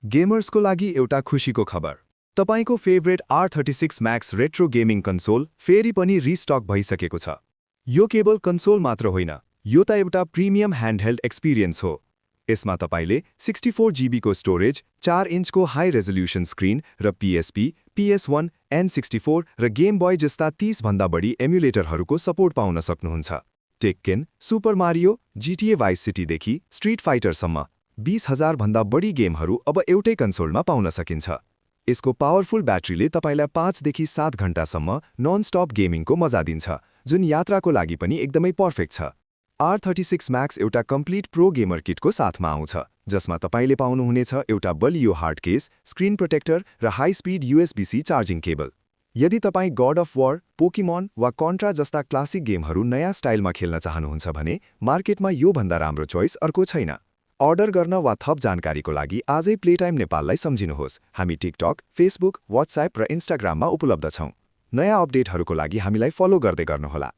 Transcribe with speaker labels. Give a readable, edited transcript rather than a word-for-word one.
Speaker 1: गेमर्सको लागि एउटा खुशीको खबर। तपाईको favourite R36 Max retro gaming console फेरि पनि रिस्टक भइसकेको छ। यो केवल कन्सोल मात्र होइन, यो त एउटा प्रिमियम ह्यान्डहेल्ड एक्सपिरियन्स हो। यसमा तपाईले 64 GB को स्टोरेज, 4 इन्चको हाई रेजोल्युसन स्क्रिन र PSP, PS1, N64 र गेम बोय जस्ता 30 भन्दा बढी एमुलेटरहरूको सपोर्ट पाउन सक्नुहुन्छ। टेक्केन, सुपर मारियो, GTA वाइस सिटीदेखि स्ट्रिट फाइटरसम्म 20,000 भन्दा बढी गेमहरू अब एउटै कन्सोलमा पाउन सकिन्छ। यसको पावरफुल ब्याट्रीले तपाईलाई 5 देखि 7 घण्टासम्म नन-स्टप गेमिङको मजा दिन्छ, जुन यात्राको लागि पनि एकदमै पर्फेक्ट छ। R36 Max एउटा कम्प्लिट प्रो गेमर किटको साथमा आउँछ, जसमा तपाईले पाउनुहुनेछ एउटा बलियो हार्ड केस, स्क्रिन प्रोटेक्टर र high speed USB-C charging cable. यदि तपाईँ गॉड अफ वार, पोकेमोन वा कन्ट्रा जस्ता क्लासिक गेमहरू नयाँ स्टाइलमा खेल्न चाहनुहुन्छ भने मार्केटमा यो भन्दा राम्रो चोइस अर्को छैन। अर्डर गर्न वा थप जानकारीको लागि आजै प्लेटाइम नेपाललाई सम्झिनुहोस्। हामी टिकटक, फेसबुक, व्हाट्सएप र इन्स्टाग्राममा उपलब्ध छौं। नयाँ अपडेटहरूको लागि हामीलाई फलो गर्दै गर्नुहोला।